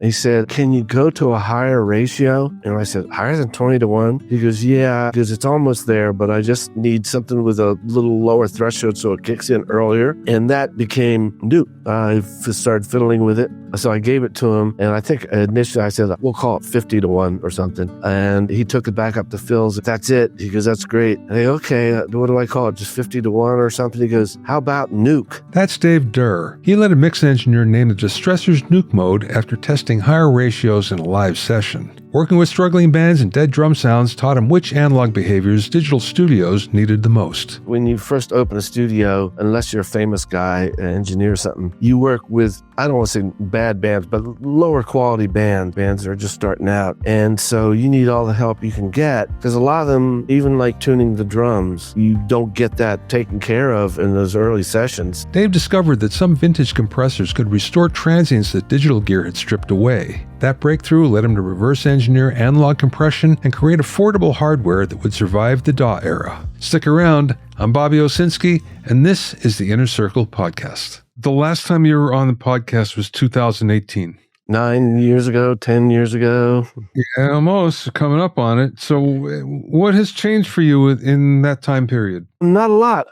He said, can you go to a higher ratio? And I said, higher than 20-1? He goes, yeah, because it's almost there, but I just need something with a little lower threshold so it kicks in earlier. And that became Nuke. I started fiddling with it. So I gave it to him, and I think initially I said, we'll call it 50-1 or something. And he took it back up to Phil's. That's it. He goes, that's great. And I go, okay, what do I call it? Just 50-1 or something? He goes, how about Nuke? That's Dave Derr. He let a mix engineer name the Distressor's Nuke mode after testing higher ratios in a live session. Working with struggling bands and dead drum sounds taught him which analog behaviors digital studios needed the most. When you first open a studio, unless you're a famous guy, an engineer or something, you work with, I don't want to say bad bands, but lower quality bands that are just starting out. And so you need all the help you can get, because a lot of them, even like tuning the drums, you don't get that taken care of in those early sessions. Dave discovered that some vintage compressors could restore transients that digital gear had stripped away. That breakthrough led him to reverse engineer analog compression and create affordable hardware that would survive the DAW era. Stick around. I'm Bobby Owsinski, and this is the Inner Circle Podcast. The last time you were on the podcast was 2018. 9 years ago, 10 years ago. Yeah, almost. Coming up on it. So what has changed for you in that time period? Not a lot.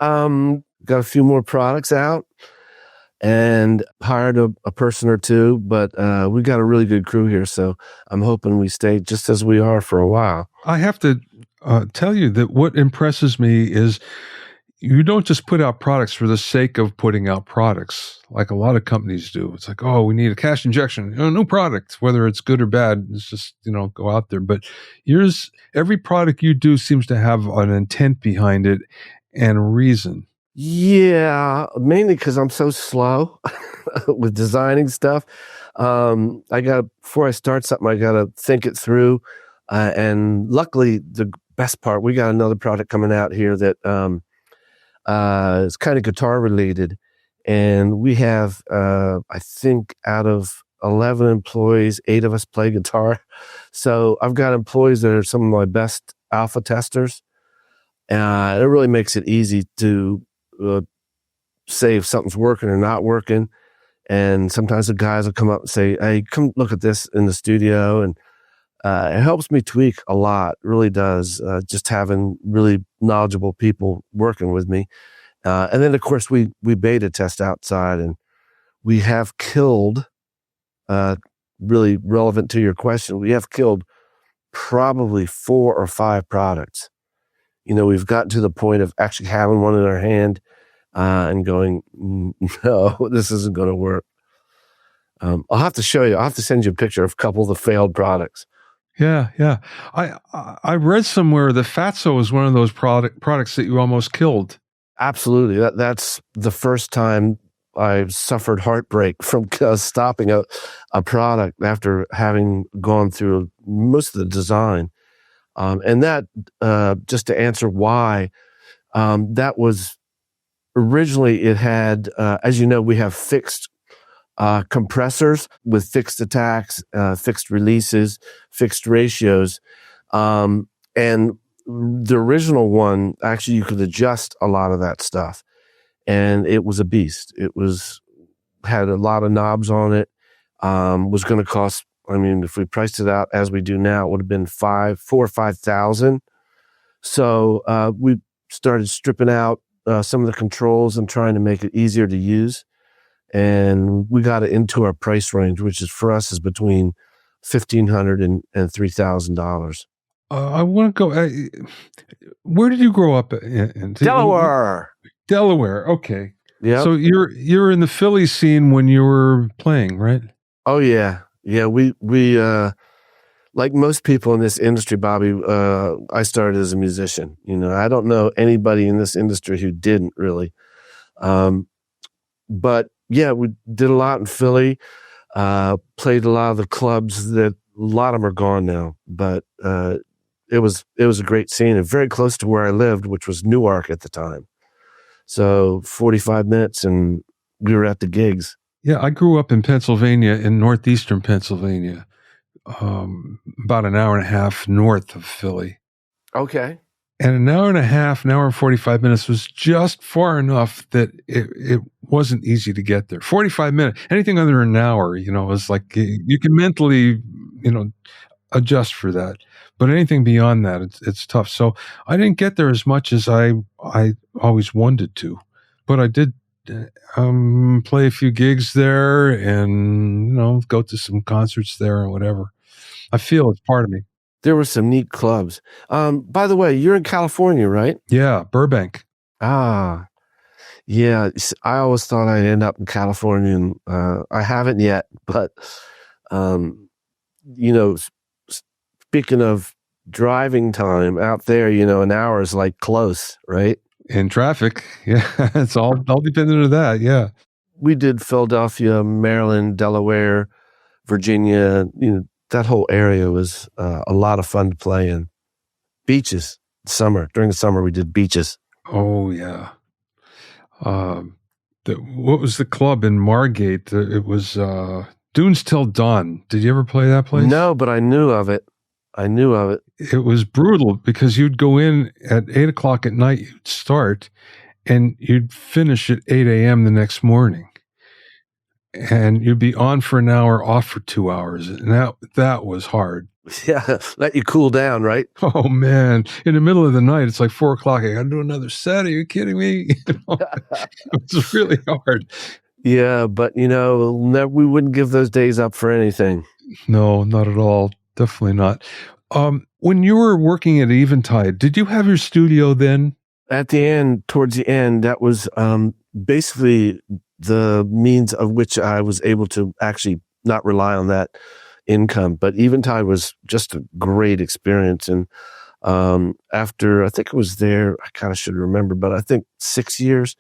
Got a few more products out and hired a person or two, but we got a really good crew here, so I'm hoping we stay just as we are for a while. I have to tell you that what impresses me is you don't just put out products for the sake of putting out products like a lot of companies do. It's like, oh, we need a cash injection, new product, whether it's good or bad, it's just, go out there. But every product you do seems to have an intent behind it and a reason. Yeah, mainly because I'm so slow with designing stuff. Before I start something, I got to think it through. And luckily, the best part, we got another product coming out here that is kind of guitar related. And we have, I think, out of 11 employees, 8 of us play guitar. So I've got employees that are some of my best alpha testers. It really makes it easy to say if something's working or not working. And sometimes the guys will come up and say, hey, come look at this in the studio. And it helps me tweak a lot, really does, just having really knowledgeable people working with me. And then, of course, we beta test outside, and we have killed, really relevant to your question, we have killed probably 4 or 5 products. We've gotten to the point of actually having one in our hand and going, no, this isn't going to work. I'll have to show you. I'll have to send you a picture of a couple of the failed products. Yeah. I read somewhere that FATSO is one of those products that you almost killed. Absolutely. That's the first time I suffered heartbreak from stopping a product after having gone through most of the design. And that, just to answer why, that was originally it had, as you know, we have fixed compressors with fixed attacks, fixed releases, fixed ratios. And the original one, actually, you could adjust a lot of that stuff. And it was a beast. Had a lot of knobs on it, was going to cost, if we priced it out as we do now, it would have been $4,000 or $5,000. So we started stripping out some of the controls and trying to make it easier to use. And we got it into our price range, which is for us is between $1,500 and $3,000. I want to go. Where did you grow up in? Delaware. Delaware. Okay. Yeah. So you're in the Philly scene when you were playing, right? Oh yeah. Yeah. We like most people in this industry, Bobby, I started as a musician. I don't know anybody in this industry who didn't really. But yeah, we did a lot in Philly, played a lot of the clubs that a lot of them are gone now, but, it was a great scene and very close to where I lived, which was Newark at the time. So 45 minutes and we were at the gigs. Yeah. I grew up in Pennsylvania, in northeastern Pennsylvania, about an hour and a half north of Philly. Okay. And an hour and a half, an hour and 45 minutes was just far enough that it wasn't easy to get there. 45 minutes, anything under an hour, is like you can mentally, adjust for that. But anything beyond that, it's tough. So I didn't get there as much as I always wanted to. But I did play a few gigs there and, go to some concerts there and whatever. I feel it's part of me. There were some neat clubs. By the way, you're in California, right? Yeah, Burbank. Ah, yeah. I always thought I'd end up in California, and I haven't yet. But, speaking of driving time out there, an hour is like close, right? In traffic. Yeah, it's all dependent on that. Yeah. We did Philadelphia, Maryland, Delaware, Virginia, that whole area was a lot of fun to play in. Beaches, during the summer, we did beaches. Oh, yeah. What was the club in Margate? It was Dunes Till Dawn. Did you ever play that place? No, but I knew of it. It was brutal because you'd go in at 8 o'clock at night, you'd start, and you'd finish at 8 a.m. the next morning. And you'd be on for an hour, off for 2 hours. And that was hard. Yeah, let you cool down, right? Oh, man. In the middle of the night, it's like 4 o'clock. I got to do another set. Are you kidding me? It was really hard. Yeah, but, we wouldn't give those days up for anything. No, not at all. Definitely not. When you were working at Eventide, did you have your studio then? Towards the end, that was basically the means of which I was able to actually not rely on that income. But Eventide was just a great experience. And after, I think it was there, I kind of should remember, but I think 6 years.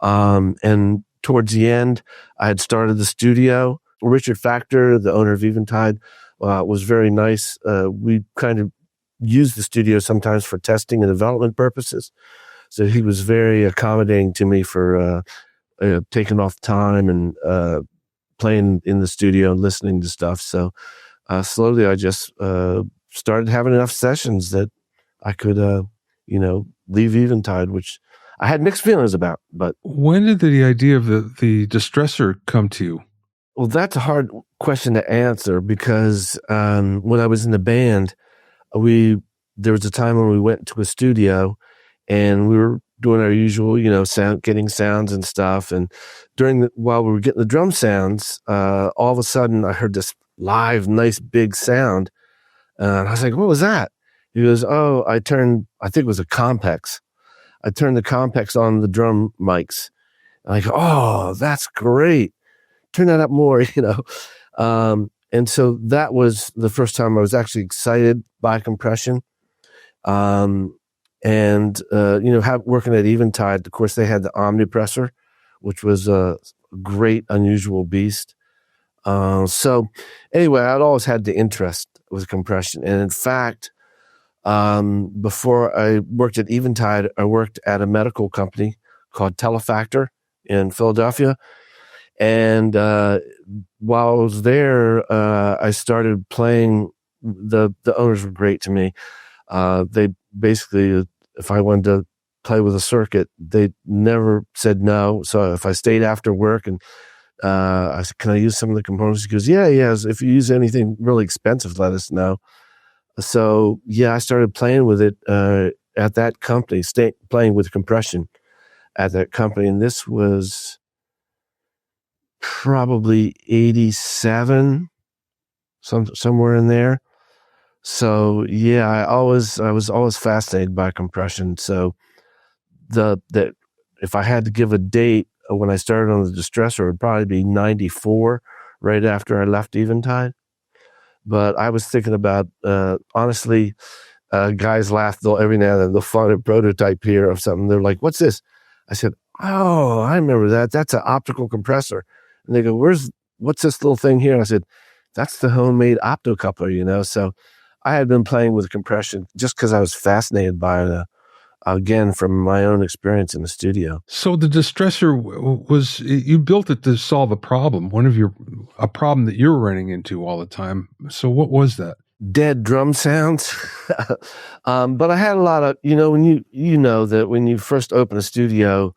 And towards the end, I had started the studio. Richard Factor, the owner of Eventide, was very nice. We kind of used the studio sometimes for testing and development purposes. So he was very accommodating to me for taking off time and playing in the studio and listening to stuff. So slowly I just started having enough sessions that I could, leave Eventide, which I had mixed feelings about. But when did the idea of the Distressor come to you? Well, that's a hard question to answer because when I was in the band, there was a time when we went to a studio and we were doing our usual, getting sounds and stuff. And while we were getting the drum sounds, all of a sudden I heard this live, nice big sound. And I was like, what was that? He goes, I think it was a Compex. I turned the Compex on the drum mics. And I go, oh, that's great. Turn that up more, and so that was the first time I was actually excited by compression. Working at Eventide, of course, they had the Omnipressor, which was a great, unusual beast. So anyway, I'd always had the interest with compression. And in fact, before I worked at Eventide, I worked at a medical company called Telefactor in Philadelphia. And while I was there, I started playing. The owners were great to me. They basically, if I wanted to play with a circuit, they never said no. So if I stayed after work and I said, can I use some of the components? He goes, yeah. If you use anything really expensive, let us know. So I started playing with it at that company, playing with compression at that company. And this was probably 87, somewhere in there. So I was always fascinated by compression. So if I had to give a date when I started on the Distressor, it would probably be 94, right after I left Eventide. But I was thinking about, honestly, guys laugh. Every now and then they'll find a prototype here of something. They're like, what's this? I said, oh, I remember that. That's an optical compressor. And they go, what's this little thing here? And I said, that's the homemade optocoupler, So I had been playing with compression just because I was fascinated by it, again, from my own experience in the studio. So the Distressor you built it to solve a problem, a problem that you were running into all the time. So what was that? dead drum sounds. But I had a lot of, when you know that when you first open a studio,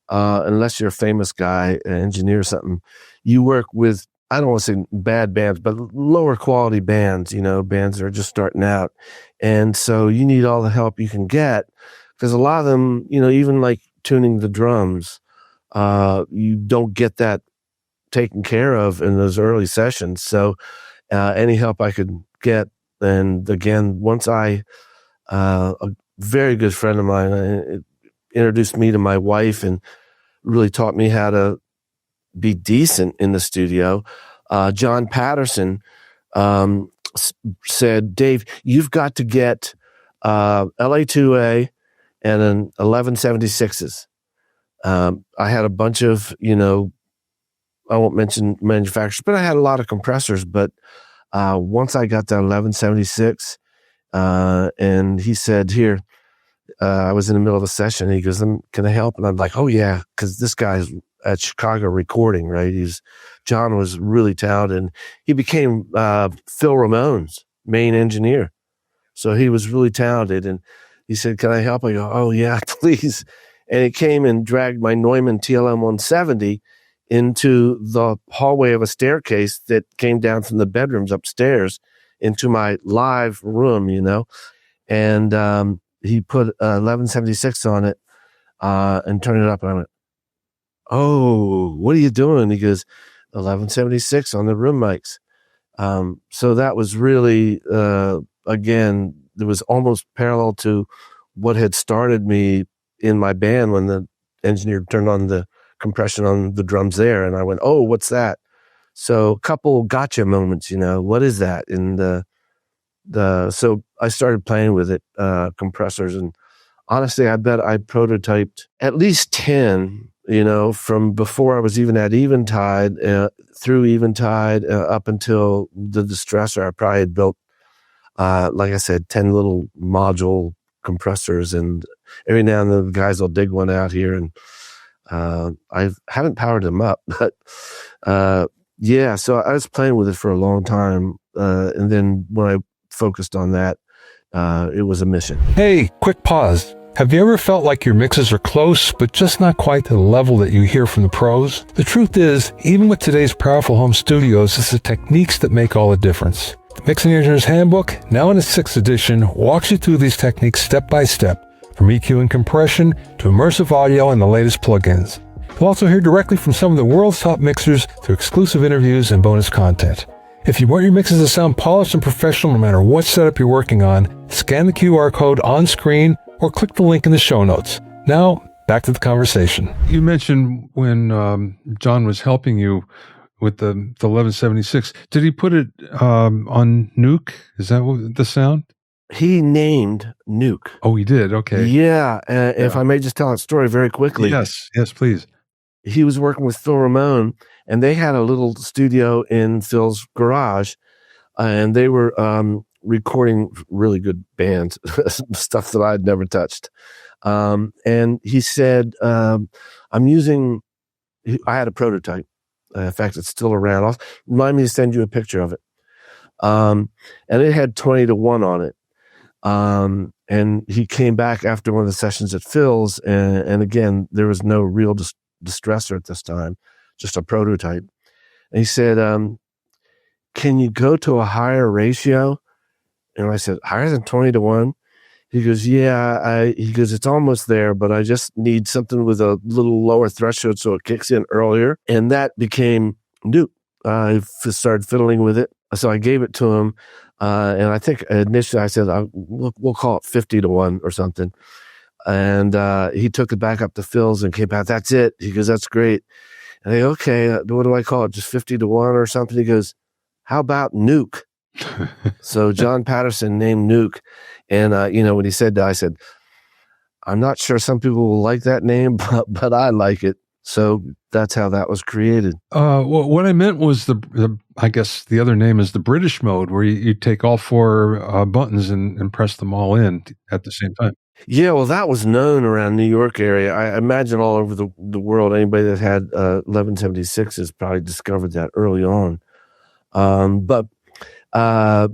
unless you're a famous guy, an engineer or something, you work with, I don't want to say bad bands, but lower quality bands, bands that are just starting out. And so you need all the help you can get, because a lot of them, even like tuning the drums, you don't get that taken care of in those early sessions. So any help I could get. And again, once a very good friend of mine introduced me to my wife and really taught me how to be decent in the studio. John Patterson said, Dave, you've got to get LA2A and an 1176s. I had a bunch of, I won't mention manufacturers, but I had a lot of compressors. But once I got that 1176, and he said, here, I was in the middle of a session. And he goes, can I help? And I'm like, oh, yeah, because this guy's at Chicago recording, right? John was really talented. And he became Phil Ramone's main engineer. So he was really talented. And he said, can I help? I go, oh, yeah, please. And he came and dragged my Neumann TLM 170 into the hallway of a staircase that came down from the bedrooms upstairs into my live room, and he put 1176 on it and turned it up. And I went, oh, what are you doing? He goes, 1176 on the room mics. So that was really, again, it was almost parallel to what had started me in my band when the engineer turned on the compression on the drums there. And I went, oh, what's that? So a couple gotcha moments, what is that? And so I started playing with it, compressors. And honestly, I bet I prototyped at least 10, from before I was even at Eventide, through Eventide, up until the Distressor. I probably had built, like I said, 10 little module compressors. And every now and then the guys will dig one out here, and I haven't powered them up, but yeah, so I was playing with it for a long time. And then when I focused on that, it was a mission. Hey, quick pause. Have you ever felt like your mixes are close, but just not quite to the level that you hear from the pros? The truth is, even with today's powerful home studios, it's the techniques that make all the difference. The Mixing Engineer's Handbook, now in its 6th edition, walks you through these techniques step by step, from EQ and compression to immersive audio and the latest plugins. You'll also hear directly from some of the world's top mixers through exclusive interviews and bonus content. If you want your mixes to sound polished and professional no matter what setup you're working on, scan the QR code on screen or click the link in the show notes. Now, back to the conversation. You mentioned when John was helping you with the 1176, did he put it on Nuke? Is that the sound? He named Nuke. Oh, he did? Okay. Yeah. If I may just tell that story very quickly. Yes, please. He was working with Phil Ramone, and they had a little studio in Phil's garage, and they were recording really good bands, stuff that I'd never touched. And he said, I had a prototype. In fact, it's still around. Remind me to send you a picture of it. And it had 20-1 on it. And he came back after one of the sessions at Phil's, and again, there was no real distressor at this time, just a prototype. And he said, can you go to a higher ratio? And I said, higher than 20-1? He goes, yeah. He goes, it's almost there, but I just need something with a little lower threshold so it kicks in earlier. And that became Nuke. I started fiddling with it. So I gave it to him. And I think initially I said, we'll call it 50-1 or something. And he took it back up to Phil's and came out, that's it. He goes, that's great. And I go, okay, what do I call it? Just 50-1 or something? He goes, how about Nuke? So John Patterson named Nuke. And, when he said that, I said, I'm not sure some people will like that name, but I like it. So that's how that was created. Well, what I meant was I guess the other name is the British mode, where you take all 4 buttons and press them all in at the same time. Yeah, well, that was known around New York area. I imagine all over the world, anybody that had 1176 has probably discovered that early on. But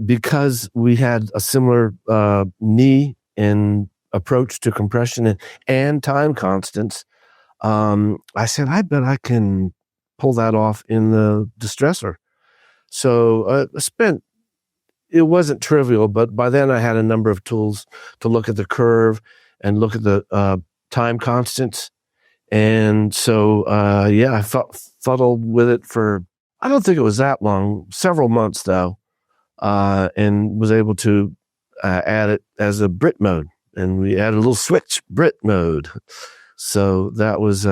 because we had a similar knee and approach to compression and time constants, I said, I bet I can pull that off in the Distressor. So it wasn't trivial, but by then I had a number of tools to look at the curve and look at the time constants. And so, I fuddled with it for, I don't think it was that long, several months though, and was able to add it as a Brit mode. And we added a little switch, Brit mode. So that was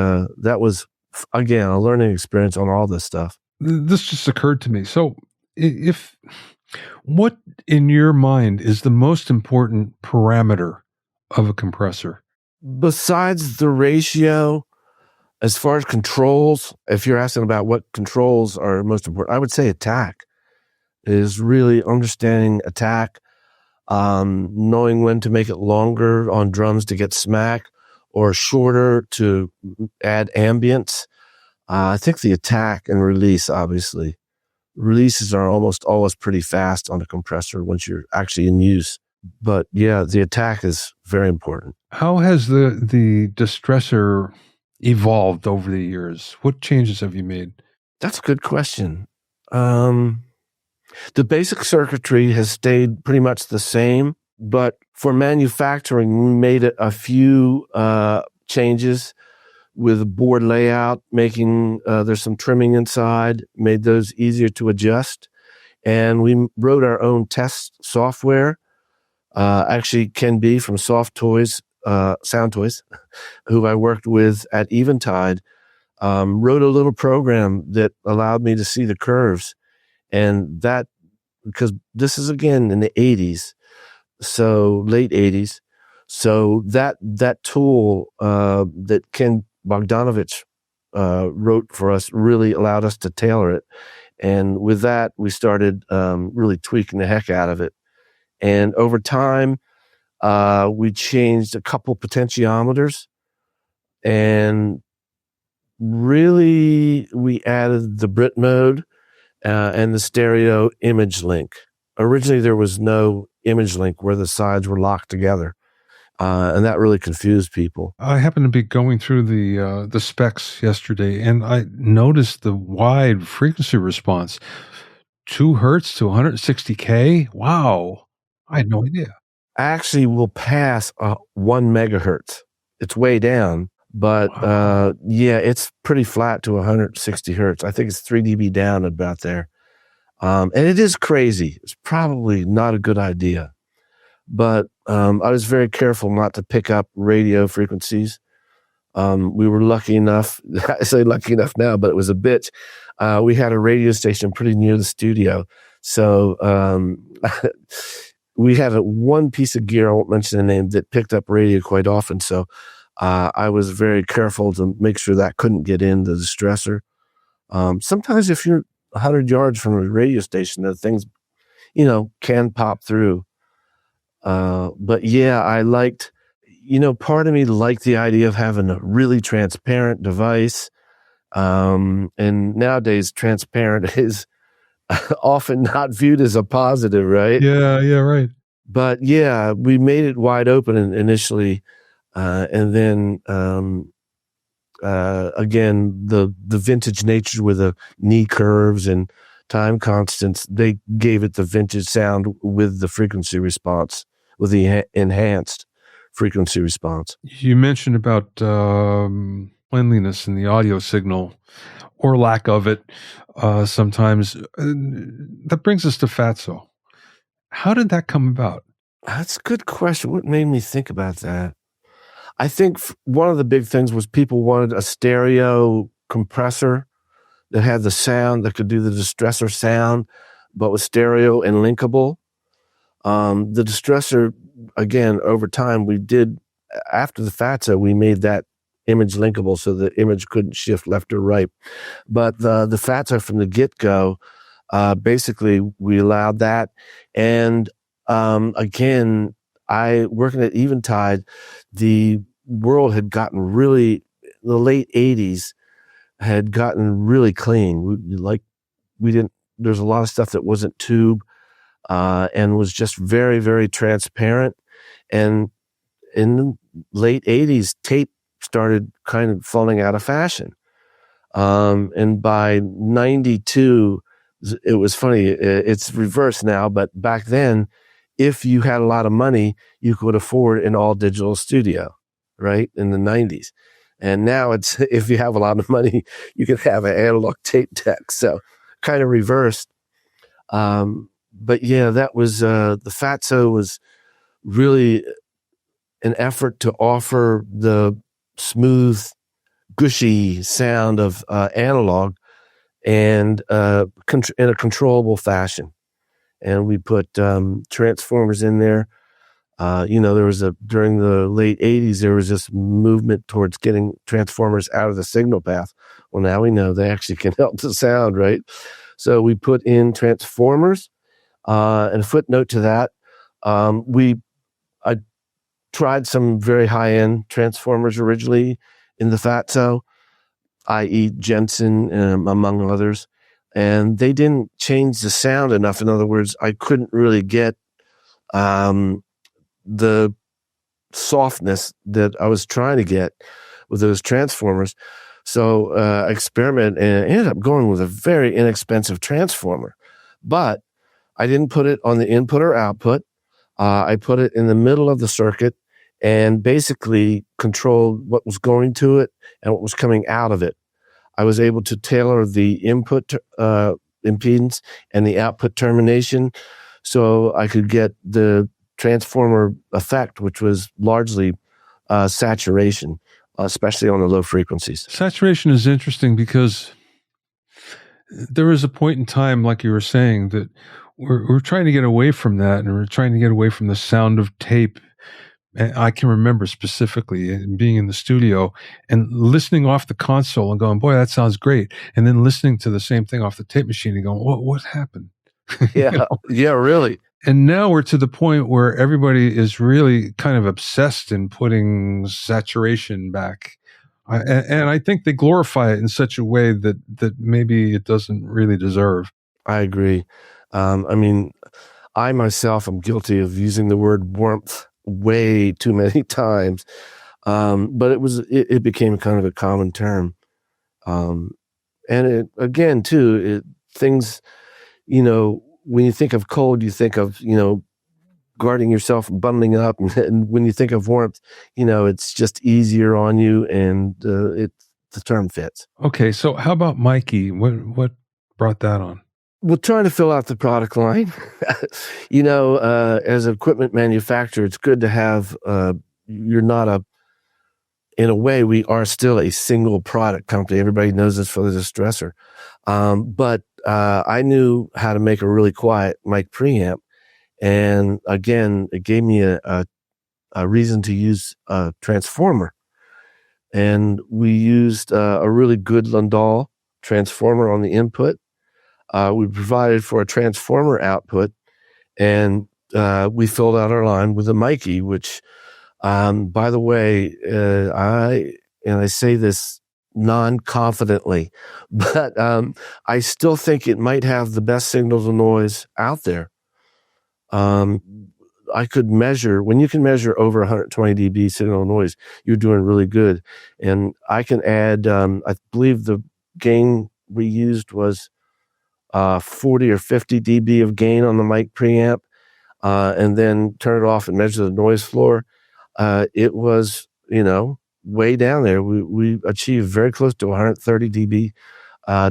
again, a learning experience on all this stuff. This just occurred to me. So what in your mind is the most important parameter of a compressor? Besides the ratio, as far as controls, if you're asking about what controls are most important, I would say attack is really understanding attack, knowing when to make it longer on drums to get smack or shorter to add ambience. I think the attack and release, obviously. Releases are almost always pretty fast on a compressor once you're actually in use. But yeah, the attack is very important. How has the Distressor evolved over the years? What changes have you made? That's a good question. The basic circuitry has stayed pretty much the same, but for manufacturing, we made a few changes with board layout, making there's some trimming inside, made those easier to adjust. And we wrote our own test software. Actually, Ken B from Sound Toys, who I worked with at Eventide, wrote a little program that allowed me to see the curves. And that, because this is again in the 80s, so late 80s. So that tool that Ken Bogdanovich wrote for us really allowed us to tailor it. And with that, we started really tweaking the heck out of it. And over time, we changed a couple potentiometers, and really we added the Brit mode and the stereo image link. Originally, there was no image link where the sides were locked together. And that really confused people. I happened to be going through the specs yesterday, and I noticed the wide frequency response, 2 hertz to 160K. Wow. I had no idea. Actually, will pass 1 megahertz. It's way down, but Wow. it's pretty flat to 160 hertz. I think it's 3 dB down about there. And it is crazy. It's probably not a good idea. But I was very careful not to pick up radio frequencies. We were lucky enough, I say lucky enough now, but it was a bitch. We had a radio station pretty near the studio. So we had one piece of gear, I won't mention the name, that picked up radio quite often. So I was very careful to make sure that couldn't get in the Distressor. Sometimes if you're 100 yards from a radio station, the things, can pop through. But yeah, I liked, part of me liked the idea of having a really transparent device. And nowadays transparent is often not viewed as a positive, right? Yeah, right. But yeah, we made it wide open initially. And then, again, the vintage nature with the knee curves and time constants, they gave it the vintage sound with the frequency response, with the enhanced frequency response. You mentioned about cleanliness in the audio signal, or lack of it sometimes. That brings us to FATSO. How did that come about? That's a good question. What made me think about that? I think one of the big things was people wanted a stereo compressor that had the sound that could do the Distressor sound, but was stereo and linkable. The Distressor, again, over time, we did, after the FATSO, we made that image linkable so the image couldn't shift left or right. But the FATSO from the get-go, basically, we allowed that. And again, working at Eventide, the world had gotten really, the late 80s had gotten really clean. There's a lot of stuff that wasn't tube. and was just very, very transparent. And in the late 80s, tape started kind of falling out of fashion. And by 92, it was funny. It's reversed now, but back then, if you had a lot of money, you could afford an all digital studio, right? In the 90s. And now it's, if you have a lot of money, you can have an analog tape deck. So kind of reversed. But yeah, that was, the FATSO was really an effort to offer the smooth, gushy sound of analog and in a controllable fashion. And we put transformers in there. There was during the late 80s, there was this movement towards getting transformers out of the signal path. Well, now we know they actually can help the sound, right? So we put in transformers. And a footnote to that, I tried some very high-end transformers originally in the FATSO, i.e. Jensen, among others. And they didn't change the sound enough. In other words, I couldn't really get the softness that I was trying to get with those transformers. So I experimented and ended up going with a very inexpensive transformer. But I didn't put it on the input or output. I put it in the middle of the circuit and basically controlled what was going to it and what was coming out of it. I was able to tailor the input impedance and the output termination so I could get the transformer effect, which was largely saturation, especially on the low frequencies. Saturation is interesting because there was a point in time, like you were saying, that we're trying to get away from that, and we're trying to get away from the sound of tape. And I can remember specifically being in the studio and listening off the console and going, boy, that sounds great. And then listening to the same thing off the tape machine and going, what happened? Yeah, yeah, really. And now we're to the point where everybody is really kind of obsessed in putting saturation back. And I think they glorify it in such a way that maybe it doesn't really deserve. I agree. I myself am guilty of using the word warmth way too many times. But it became kind of a common term. And it, again, too, things, when you think of cold, you think of, guarding yourself and bundling up. And when you think of warmth, it's just easier on you, and the term fits. Okay. So how about Mikey? What brought that on? We're trying to fill out the product line. As an equipment manufacturer, it's good to have, in a way, we are still a single product company. Everybody knows us for the Distressor. But I knew how to make a really quiet mic preamp. And again, it gave me a reason to use a transformer. And we used a really good Landau transformer on the input. We provided for a transformer output, and we filled out our line with a Mikey, which, by the way, I say this non-confidently, but I still think it might have the best signal to noise out there. I could measure, when you can measure over 120 dB signal to noise, you're doing really good. And I can add, I believe the gain we used was 40 or 50 dB of gain on the mic preamp, and then turn it off and measure the noise floor. It was, way down there. We achieved very close to 130 dB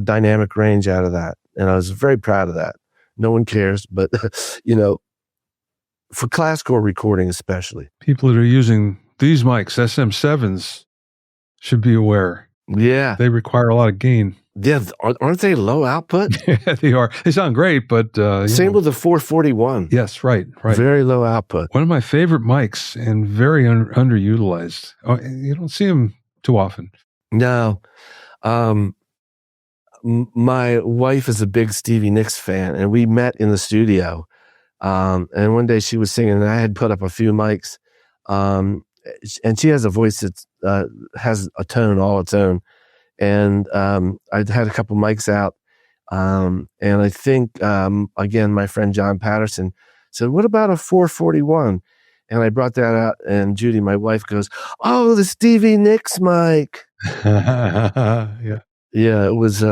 dynamic range out of that. And I was very proud of that. No one cares, but, for classical recording especially. People that are using these mics, SM7s, should be aware. Yeah. They require a lot of gain. Yeah, aren't they low output? Yeah, they are. They sound great, but same with the 441. Yes, right. Very low output. One of my favorite mics, and very underutilized. Oh, you don't see them too often. No, my wife is a big Stevie Nicks fan, and we met in the studio. And one day she was singing, and I had put up a few mics. And she has a voice that has a tone all its own. And I'd had a couple mics out And I think, again, my friend John Patterson said, what about a 441? And I brought that out, and Judy, my wife, goes, oh, the Stevie Nicks mic. Yeah. Yeah, it was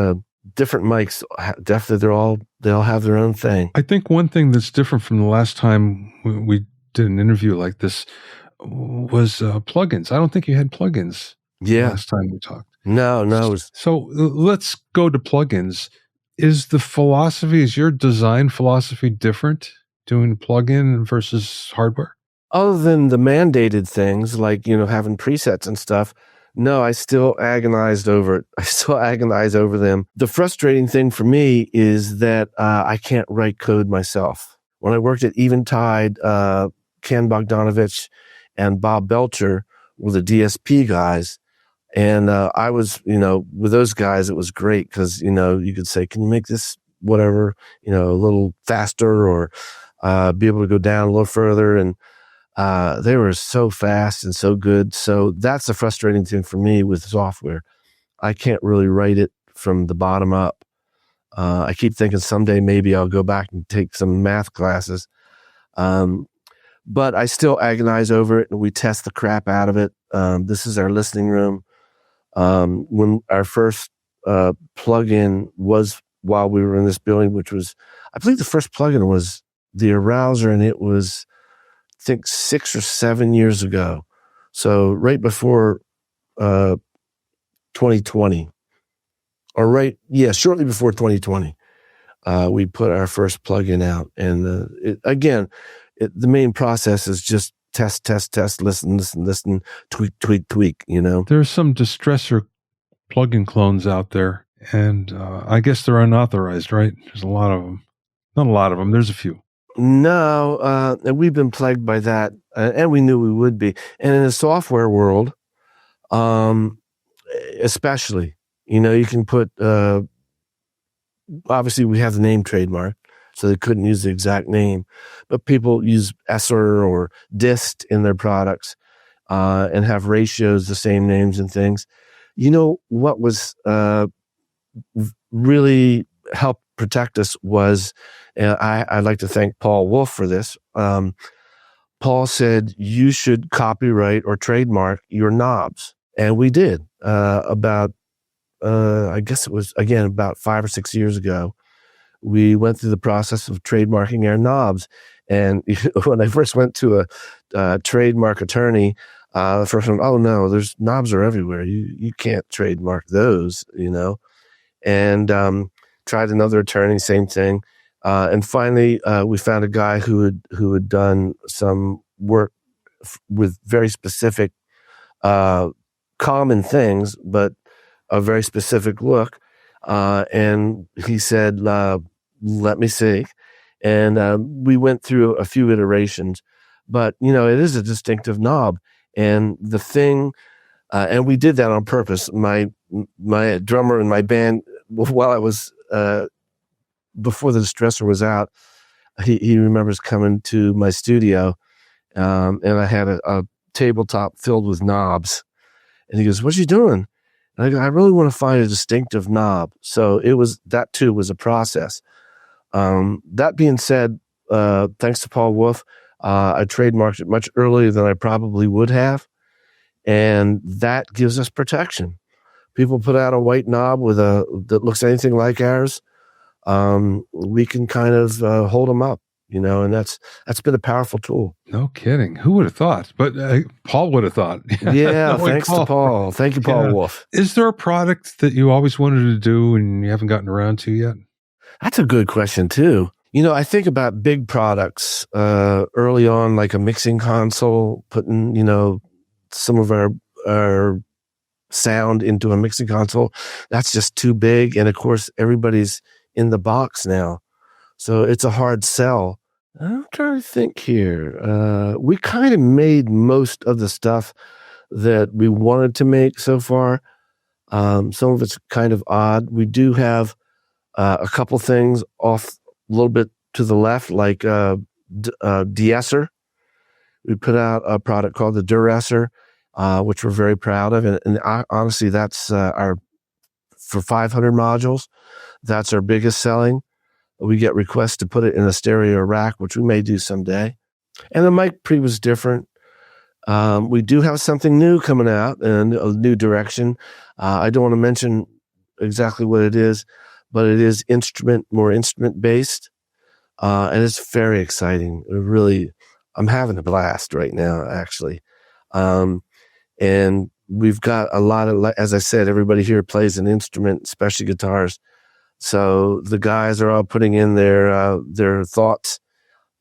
different mics. Definitely, they all have their own thing. I think one thing that's different from the last time we did an interview like this was plugins. I don't think you had plugins last time we talked. No. So let's go to plugins. Is your design philosophy different doing plugin versus hardware? Other than the mandated things like, having presets and stuff, no, I still agonized over it. I still agonize over them. The frustrating thing for me is that I can't write code myself. When I worked at Eventide, Ken Bogdanovich and Bob Belcher were the DSP guys. And I was, with those guys, it was great because, you could say, can you make this whatever, a little faster or be able to go down a little further? And they were so fast and so good. So that's the frustrating thing for me with software. I can't really write it from the bottom up. I keep thinking someday maybe I'll go back and take some math classes. But I still agonize over it, and we test the crap out of it. This is our listening room. When our first plugin was while we were in this building, which was, I believe the first plugin was the Arouser, and it was, I think, 6 or 7 years ago. So right before 2020, shortly before 2020, we put our first plugin out. And the main process is just test, listen, tweak, There's some Distressor plugin clones out there, and I guess they're unauthorized, right? There's a lot of them. Not a lot of them. There's a few. No, and we've been plagued by that, and we knew we would be. And in the software world, especially, you can put, obviously we have the name trademark, so they couldn't use the exact name, but people use Esser or Dist in their products, and have ratios, the same names and things. What was, really helped protect us was, and I'd like to thank Paul Wolf for this. Paul said, you should copyright or trademark your knobs. And we did, I guess it was, again, about 5 or 6 years ago. We went through the process of trademarking our knobs. And when I first went to a trademark attorney, the first one, oh no, there's knobs are everywhere. You can't trademark those, and tried another attorney, same thing. And finally, we found a guy who had done some work with very specific, common things, but a very specific look. And he said, let me see. And we went through a few iterations, but it is a distinctive knob. And the thing, and we did that on purpose. My drummer in my band, while I was, before the Distressor was out, he remembers coming to my studio, and I had a tabletop filled with knobs. And he goes, what you doing? And I go, I really want to find a distinctive knob. So that too was a process. That being said, thanks to Paul Wolf, I trademarked it much earlier than I probably would have. And that gives us protection. People put out a white knob that looks anything like ours. We can kind of hold them up, and that's been a powerful tool. No kidding. Who would have thought? But Paul would have thought. Yeah, thanks to Paul. Thank you, Paul Wolf. Is there a product that you always wanted to do and you haven't gotten around to yet? That's a good question, too. I think about big products early on, like a mixing console, putting, some of our sound into a mixing console. That's just too big. And of course, everybody's in the box now. So it's a hard sell. I'm trying to think here. We kind of made most of the stuff that we wanted to make so far. Some of it's kind of odd. We do have a couple things off a little bit to the left, like de-esser. We put out a product called the Duressor, which we're very proud of. And honestly, that's our for 500 modules. That's our biggest selling. We get requests to put it in a stereo rack, which we may do someday. And the mic pre was different. We do have something new coming out in a new direction. I don't want to mention exactly what it is, but it is more instrument based. And it's very exciting. I'm having a blast right now, actually. And we've got a lot of, as I said, everybody here plays an instrument, especially guitars. So the guys are all putting in their thoughts,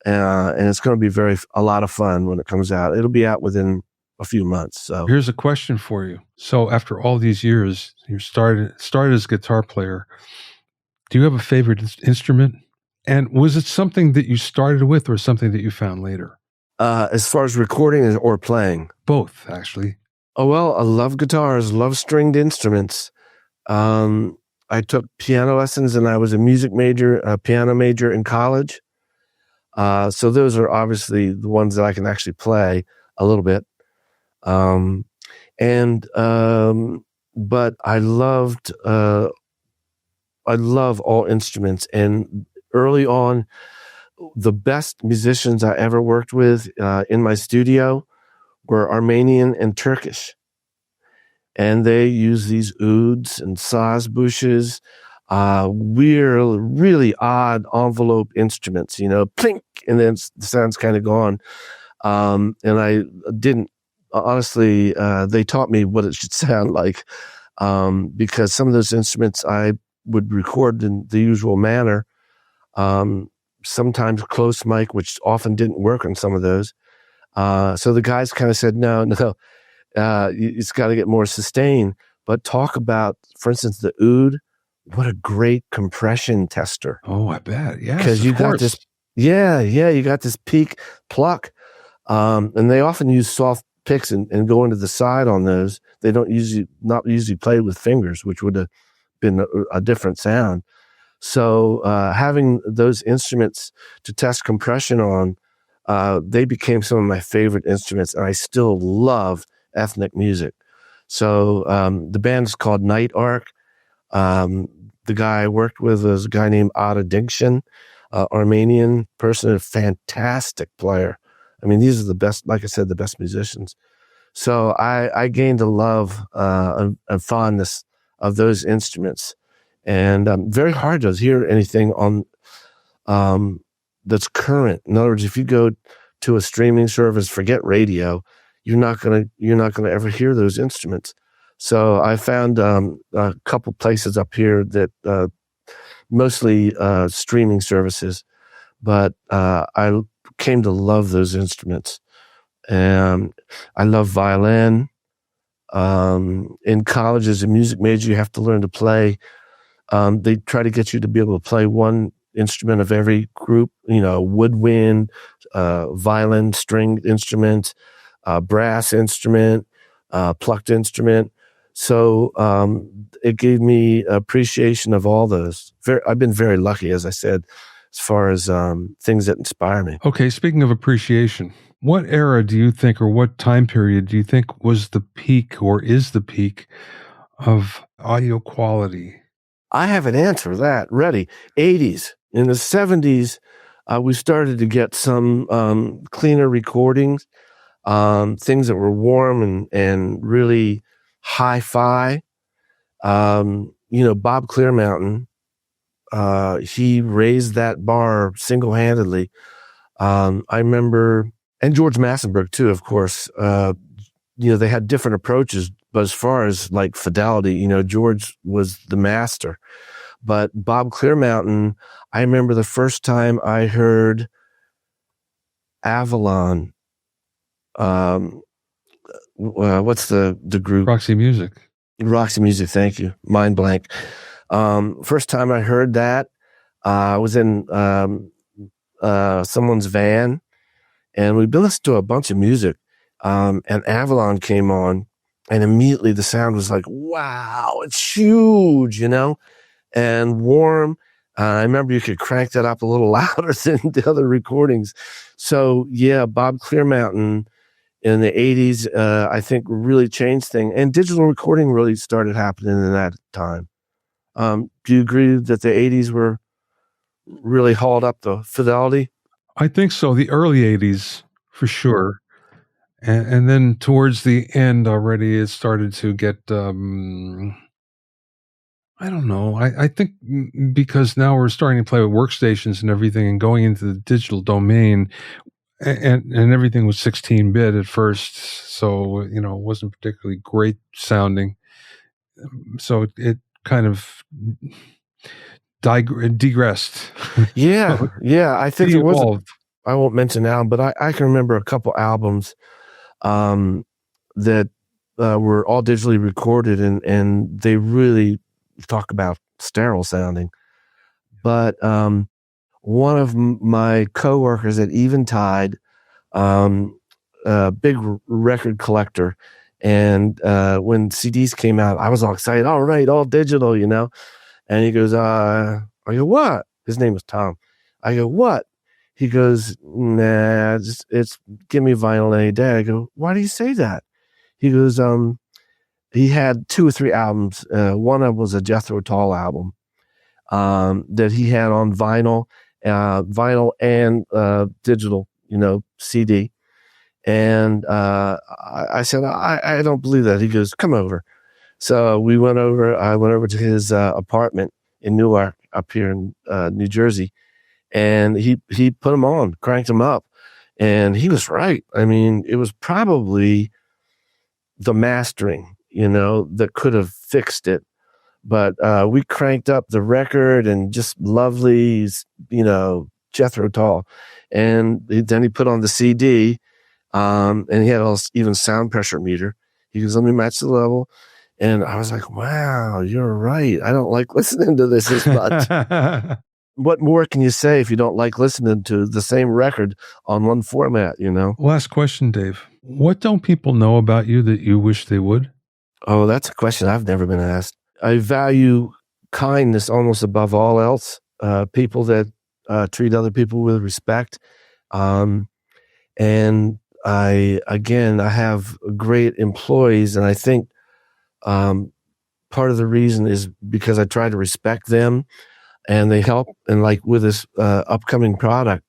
and it's going to be a lot of fun when it comes out. It'll be out within a few months. So here's a question for you. So after all these years, you started as a guitar player. Do you have a favorite instrument? And was it something that you started with or something that you found later? As far as recording or playing? Both, actually. Oh, well, I love guitars, love stringed instruments. I took piano lessons and I was a piano major in college. So those are obviously the ones that I can actually play a little bit. But I love all instruments. And early on, the best musicians I ever worked with in my studio were Armenian and Turkish. And they use these ouds and saz bushes, weird, really odd envelope instruments, plink, and then the sound's kind of gone. And I didn't, honestly, they taught me what it should sound like, because some of those instruments I would record in the usual manner, sometimes close mic, which often didn't work on some of those. So the guys kind of said, no, it's got to get more sustain. But talk about, for instance, the oud. What a great compression tester. Oh, I bet. Yeah. Because you got this, you got this peak pluck. And they often use soft picks and go into the side on those. They not usually play with fingers, which would have been a different sound. So having those instruments to test compression on, they became some of my favorite instruments, and I still love ethnic music. So the band is called Night Ark. The guy I worked with was a guy named Ada Dingshan, Armenian person, a fantastic player. I mean, these are the best, like I said, the best musicians. So I gained a love and fondness of those instruments. And very hard to hear anything on that's current. In other words, if you go to a streaming service, forget radio, you're not gonna ever hear those instruments. So I found a couple places up here that mostly streaming services, but I came to love those instruments. And I love violin. In college, as a music major, you have to learn to play. They try to get you to be able to play one instrument of every group, woodwind, violin, stringed instrument, brass instrument, plucked instrument. So it gave me appreciation of all those. I've been very lucky, as I said, as far as things that inspire me. Okay, speaking of appreciation, what era do you think, or what time period do you think was the peak or is the peak of audio quality? I have an answer for that. Ready. 80s. In the 70s, we started to get some cleaner recordings, things that were warm and really hi-fi. Bob Clearmountain, he raised that bar single-handedly. I remember, and George Massenburg too, of course. They had different approaches, but as far as like fidelity, George was the master. But Bob Clearmountain, I remember the first time I heard Avalon. What's the group? Roxy Music. Roxy Music, thank you. Mind blank. First time I heard that, I was in someone's van, and we listened to a bunch of music, and Avalon came on, and immediately the sound was like, wow, it's huge, and warm. I remember you could crank that up a little louder than the other recordings. So yeah, Bob Clearmountain in the 80s, I think really changed things. And digital recording really started happening in that time. Do you agree that the 80s were really hauled up the fidelity? I think so. The early 80s, for sure. And then towards the end already, it started to get, I don't know. I think because now we're starting to play with workstations and everything and going into the digital domain, and everything was 16-bit at first. So, it wasn't particularly great sounding. So it kind of digressed. Yeah. I think evolved. I won't mention the album, but I can remember a couple albums that were all digitally recorded, and they really talk about sterile sounding. But one of my coworkers at Eventide, a big record collector, and when CDs came out, I was all excited. All right, all digital, And he goes, I go, what? His name was Tom. I go, what? He goes, nah, it's give me vinyl any day. I go, why do you say that? He goes, he had 2 or 3 albums. One of them was a Jethro Tull album that he had on vinyl and digital, CD. And I said, I don't believe that. He goes, come over. So we went over. I went over to his apartment in Newark, up here in New Jersey, and he put them on, cranked them up, and he was right. I mean, it was probably the mastering, that could have fixed it, but we cranked up the record and just lovely, Jethro Tull, and then he put on the CD, and he had even sound pressure meter. He goes, let me match the level. And I was like, wow, you're right. I don't like listening to this as much. What more can you say if you don't like listening to the same record on one format, Last question, Dave. What don't people know about you that you wish they would? Oh, that's a question I've never been asked. I value kindness almost above all else. People that treat other people with respect. And I have great employees, and I think part of the reason is because I try to respect them, and they help. And like with this upcoming product,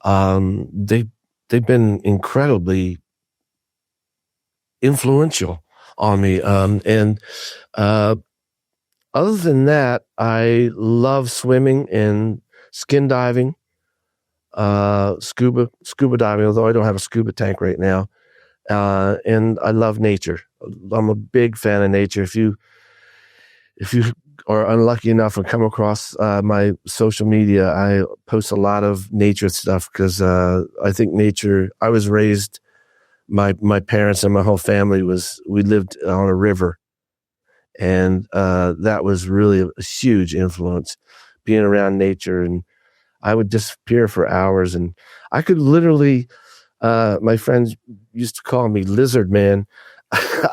they've been incredibly influential on me. And other than that, I love swimming and skin diving, scuba diving, although I don't have a scuba tank right now. And I love nature. I'm a big fan of nature. If you are unlucky enough to come across my social media, I post a lot of nature stuff because I think nature. I was raised. My parents and my whole family we lived on a river, and that was really a huge influence. Being around nature, and I would disappear for hours, and I could literally. My friends used to call me Lizard Man.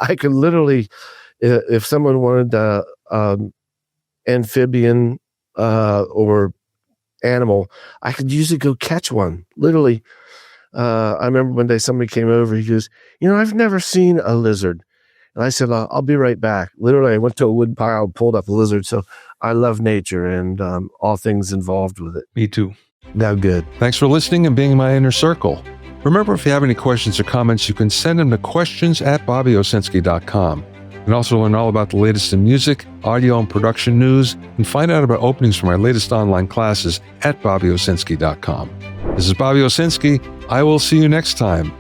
I could literally, if someone wanted amphibian or animal, I could usually go catch one. Literally, I remember one day somebody came over. He goes, I've never seen a lizard. And I said, I'll be right back. Literally, I went to a wood pile, pulled up a lizard. So I love nature and all things involved with it. Me too. Now, good. Thanks for listening and being in my inner circle. Remember, if you have any questions or comments, you can send them to questions@bobbyowsinski.com. You can also learn all about the latest in music, audio, and production news, and find out about openings for my latest online classes at bobbyowsinski.com. This is Bobby Owsinski. I will see you next time